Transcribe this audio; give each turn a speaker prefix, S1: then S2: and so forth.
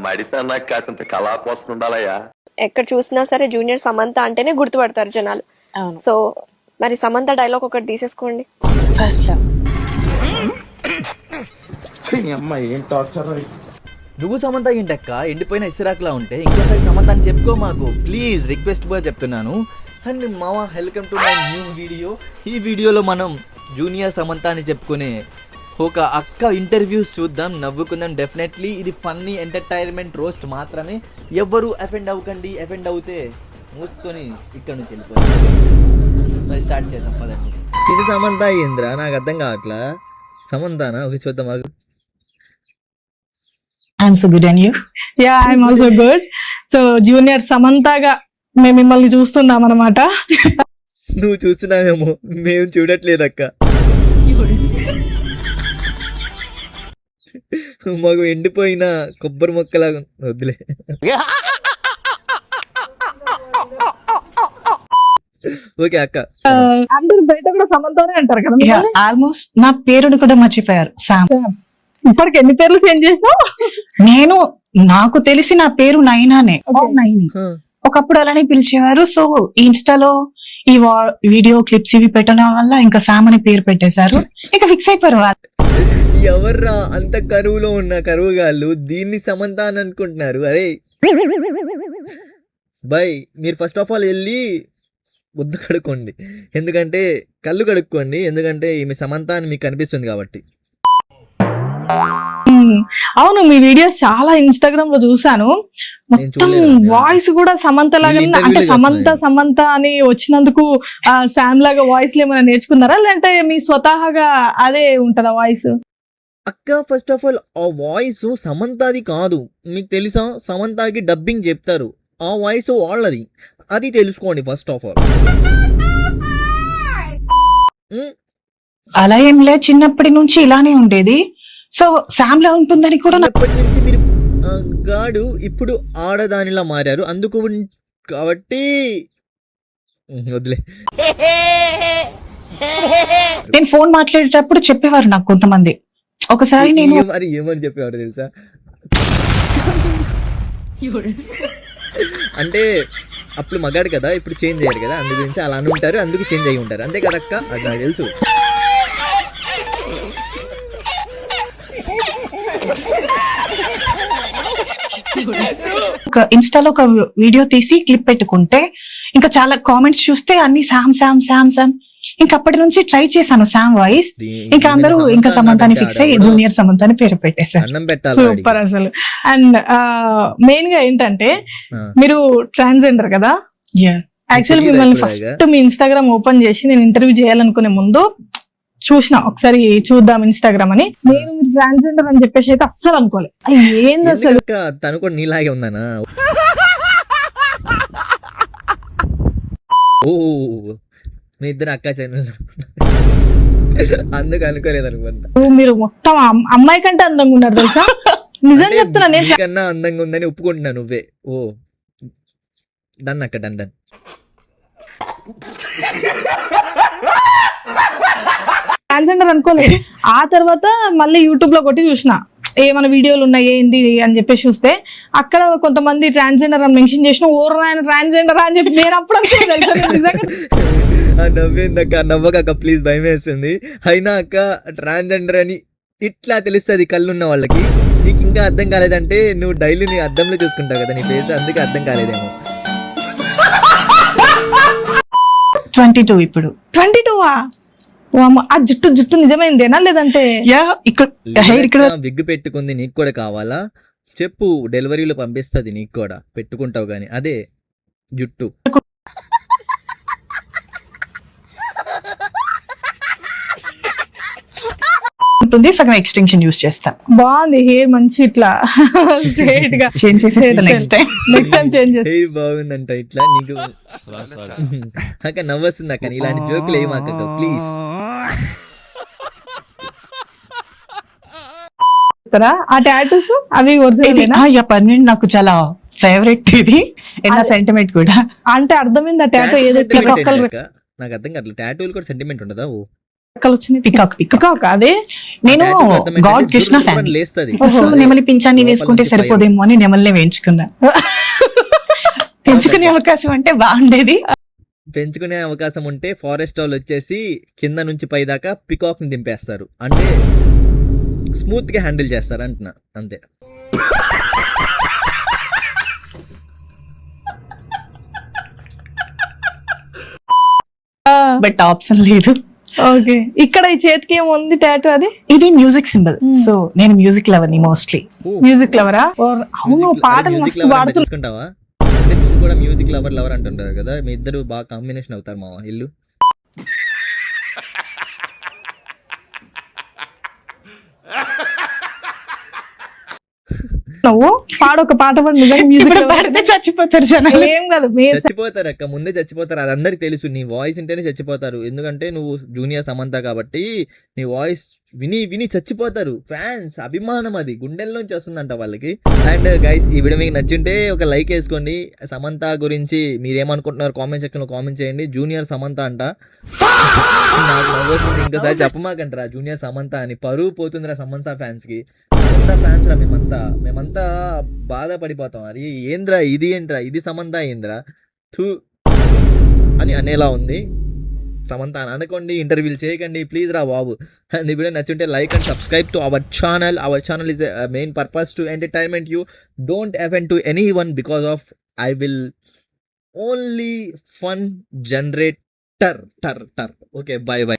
S1: మడిసన్నా కాసింత కళా కోసం ఉండాలయ్యా.
S2: ఎక్కడ చూసినా సరే జూనియర్ సమంత అంటేనే గుర్తుపడతారు జనాలు.
S3: అవును.
S2: సో మరి సమంత డైలాగ్ ఒకటి తీసేసుకోండి.
S3: First love.
S4: నువ్వు సమంత ఏంటక్క ఎండిపోయిన ఇసురాక్లా ఉంటే ఇంకోసారి సమంత అని చెప్పుకో మాకు ప్లీజ్, రిక్వెస్ట్ కూడా చెప్తున్నాను. అండ్ మామ, welcome to my new video. ఈ వీడియోలో మనం జూనియర్ సమంత అని చెప్పుకునే ఒక అక్క ఇంటర్వ్యూస్ చూద్దాం, నవ్వుకుందాం. డెఫినెట్లీ ఇది ఫన్నీ ఎంటర్టైన్మెంట్ రోస్ట్ మాత్రమే. ఎవ్వరు అఫెండ్ అవ్వకండి, అఫెండ్ అవుతే మూసుకొని ఇక్కడ నుంచి వెళ్ళిపోయి మరి స్టార్ట్ చేద్దాం పదండి. ఇది సమంత అయ్యిందిరా, నాకు అర్థం కావట్లా. సమంతానా? ఒక చూద్దాం మాకు.
S5: I'm so good, and you?
S6: Yeah, I'm also good. So junior సమంతగా మేము మిమ్మల్ని చూస్తున్నాం అన్నమాట.
S4: నువ్వు చూస్తున్నావేమో, మేము చూడట్లేదక్క. మాకు ఎండిపోయిన కొబ్బరి మొక్కలాగా వద్దులే. ఓకే అక్క.
S6: అందరూ బయట కూడా సమంతనే అంటారు కదా.
S5: Yeah, almost నా పేరుని కూడా మర్చిపోయారు, సామ్.
S6: ఇప్పటికి ఎన్ని పేర్లు చేంజ్ చేసినావు?
S5: నేను నాకు తెలిసి నా పేరు నైనానే. నైని ఒకప్పుడు అలానే పిలిచేవారు. సో ఇన్స్టాలో ఈ వీడియో క్లిప్స్ ఇవి పెట్టడం వల్ల ఇంకా సామ్ అని పేరు పెట్టేశారు. ఇంకా ఫిక్స్ అయిపోయారు వాళ్ళు.
S4: ఎవర్రా అంత కరువులో ఉన్న కరువుగాళ్ళు దీన్ని సమంత అని అనుకుంటున్నారు? అరే బై, మీరు ఫస్ట్ ఆఫ్ ఆల్ వెళ్ళి ముద్దు కడుక్కోండి, ఎందుకంటే కళ్ళు కడుక్కోండి, ఎందుకంటే ఈమె సమంత అని మీకు కనిపిస్తుంది కాబట్టి.
S6: అవును, మీ వీడియోస్ చాలా ఇన్స్టాగ్రామ్ లో చూసాను. మొత్తం వాయిస్ కూడా సమంత లాగా, అంటే సమంత అని వచ్చినందుకు శామ్ లాగా వాయిస్ ఏమైనా నేర్చుకున్నారా, లేదంటే మీ స్వతహాగా అదే ఉంటదా వాయిస్?
S4: అక్క ఫస్ట్ ఆఫ్ ఆల్ ఆ వాయిస్ సమంతది కాదు. మీకు తెలుసా, సమంతకి డబ్బింగ్ చెప్తారు, ఆ వాయిస్ వాళ్ళది. అది తెలుసుకోండి ఫస్ట్ ఆఫ్ ఆల్.
S5: అలా ఏం లే, చిన్నప్పటి నుంచి ఇలానే ఉండేది. సో శామ్ లా ఉంటుందని కూడా
S4: అప్పటి నుంచి మీరు గాడు ఇప్పుడు ఆడదానిలా మారారు, అందుకు కాబట్టి వదిలే.
S5: నేను ఫోన్ మాట్లాడేటప్పుడు చెప్పేవారు నాకు కొంతమంది. ఒకసారి నేను
S4: మరి ఏమని చెప్పేవారు తెలుసా, అంటే అప్పుడు మగాడు కదా, ఇప్పుడు చేంజ్ అయ్యారు కదా, అందు గురించి అలా అని ఉంటారు, అందుకు చేంజ్ అయ్యి ఉంటారు, అంతే కదక్క? అది నాకు తెలుసు.
S5: ఒక ఇన్స్టాలో ఒక వీడియో తీసి క్లిప్ పెట్టుకుంటే ఇంకా చాలా కామెంట్స్ చూస్తే అన్ని శామ్ శామ్ శామ్ శామ్. ఇంకా అప్పటి నుంచి ట్రై చేశాను శామ్ వాయిస్. ఇంకా అందరూ ఇంకా సమంతాని ఫిక్స్ అయ్యి జూనియర్ సమంతాని పేరు పెట్టేశారు.
S6: సూపర్ అసలు. అండ్ మెయిన్ గా ఏంటంటే మీరు ట్రాన్స్జెండర్ కదా. యాక్చువల్లీ మిమ్మల్ని ఫస్ట్ మీ ఇన్స్టాగ్రామ్ ఓపెన్ చేసి నేను ఇంటర్వ్యూ చేయాలనుకునే ముందు చూసిన, ఒకసారి చూద్దాం ఇన్స్టాగ్రామ్ అని. నేను ట్రాన్స్జెండర్ అని చెప్పేసి అయితే అస్సలు అనుకోలేదు. ఏంది అసలు,
S4: తను కూడా నీలాగే ఉందనా? ఓ మీ ఇద్దరు అక్క చెల్లెలు, అందుకు అనుకోలేదు అనుకుంటా.
S6: మీరు మొత్తం అమ్మాయి కంటే అందంగా ఉన్నారు తెలుసా, నిజం చెప్తున్నా. నేను
S4: కన్నా అందంగా ఉందని ఒప్పుకుంటున్నా నువ్వే. ఓ డన్ అక్క, డన్ డన్.
S6: ట్రాన్స్జెండర్ అనుకోలేదు. ఆ తర్వాత మళ్ళీ యూట్యూబ్ లో కొట్టి చూసిన ఏమైనా వీడియోలు ఉన్నాయి ఏంది అని చెప్పేసి చూస్తే అక్కడ కొంతమంది ట్రాన్స్జెండర్ అని మెన్షన్ చేసిన, ఓర్ ఆయన ట్రాన్స్జెండర్ అని చెప్పి నేను అప్పుడు
S4: నవ్వేందక్క, నవ్వక ప్లీజ్, భయం వేస్తుంది. అయినా అక్క ట్రాన్స్జెండర్ అని ఇట్లా తెలుస్తుంది కళ్ళున్న వాళ్ళకి. నీకు ఇంకా అర్థం కాలేదంటే నువ్వు డైలీ నీ అద్దంలో చూసుకుంటావు కదా నీ ఫేస్, అందుకే అర్థం కాలేదేమో.
S5: 22 ఇప్పుడు.
S6: 22వా? ఆ జుట్టు నిజమైందేనా లేదంటే?
S5: ఇక్కడ
S4: విగ్గు పెట్టుకుంది, నీకు కూడా కావాలా చెప్పు, డెలివరీలో పంపిస్తుంది, నీకు కూడా పెట్టుకుంటావు గానీ అదే జుట్టు.
S5: ఉంటుంది, సగం ఎక్స్టెన్షన్ యూస్ చేస్తా.
S6: బాగుంది హెయిర్, మంచి ఇట్లా స్ట్రైట్ గా
S5: చేంజ్ చేసేది నెక్స్ట్ టైం
S6: చేంజ్ చేస్తా.
S4: హెయిర్ బాగుందంట ఇట్లా. నీకు అక్క నవ్వొస్తుంది అక్క, ఇలాంటి జోకులు ఏమాక ప్లీజ్.
S6: ఆ టాటూస్ అవి ఒరిజినల్
S5: నాకు చాలా ఫేవరెట్. ఇది ఎన్న సెంటిమెంట్ కూడా.
S6: అంటే అర్థమైంది ఆ టాటూ ఏదో
S4: నాకు అర్థం కావట్లేదు, టాటూలు కూడా సెంటిమెంట్ ఉండదా?
S6: ఎక్కలు వచ్చినాయి
S5: పికాక్
S6: పికాక్ అదే
S5: నేను గాడ్ కృష్ణ ఫ్యాన్
S4: లేస్తుంది
S5: సో నెమలి పింఛాన్ని వేసుకుంటే సరిపోదేమో అని నెమల్నే వేయించుకున్నా. పెంచుకునే అవకాశం అంటే బాగుండేది.
S4: పెంచుకునే అవకాశం ఉంటే ఫారెస్ట్ వాళ్ళు వచ్చేసి కింద నుంచి పై దాకా పికాక్ ని దింపేస్తారు, అంటే స్మూత్ గా హ్యాండిల్ చేస్తారు అంటున్నా, అంతే.
S5: బట్ ఆప్షన్ లేదు.
S6: ఓకే, ఇక్కడ ఈ చేతికి ఏముంది టాటూ? అది
S5: ఇది మ్యూజిక్ సింబల్. సో నేను మ్యూజిక్ లవర్ ని మోస్ట్లీ.
S6: మ్యూజిక్ లవరా? అవును, పాటలు మస్తు పాడుతూ.
S4: తెలుసుకుంటావా? అంటే నువ్వు కూడా మ్యూజిక్ లవర్ అంటుంటారు కదా, మీ ఇద్దరు బాగా కాంబినేషన్ అవుతారు మావా. ఇల్లు
S6: నువ్వు పాడొక పాట పాడు. నిజంగా మ్యూజిక్
S5: పాడితే చచ్చిపోతారు జనాలు.
S6: ఏం కాదు, మీరు
S4: చచ్చిపోతారు అక్క, ముందే చచ్చిపోతారు. అది అందరికి తెలుసు. నీ వాయిస్ వింటేనే చచ్చిపోతారు, ఎందుకంటే నువ్వు జూనియర్ సమంత కాబట్టి నీ వాయిస్ విని విని చచ్చిపోతారు. ఫ్యాన్స్ అభిమానం, అది గుండెల్లోంచి వస్తుందంట వాళ్ళకి. అండ్ గైస్, ఈ వీడియో మీకు నచ్చింటే ఒక లైక్ వేసుకోండి. సమంత గురించి మీరేమనుకుంటున్నారు కామెంట్ సెక్షన్ లో కామెంట్ చేయండి. జూనియర్ సమంత అంట, నాకు నవ్వొస్తుంది. ఇంకోసారి చెప్పమాకంటారా జూనియర్ సమంత అని, పరువు పోతుందిరా సమంత ఫ్యాన్స్ కి. సమంత ఫ్యాన్స్ రా మేమంతా బాధపడిపోతాం. అరే ఏంద్రా ఇది, ఏంట్రా ఇది, సమంత ఏంద్రా థూ అని అనేలా ఉంది. సమంత అని అనుకోండి, ఇంటర్వ్యూలు చేయకండి ప్లీజ్ రా బాబు. అండ్ ఈ వీడియో నచ్చుంటే like and subscribe to our channel. Our channel is main purpose to entertainment you. Don't offend to any one because of I will only fun generator. Okay, bye by.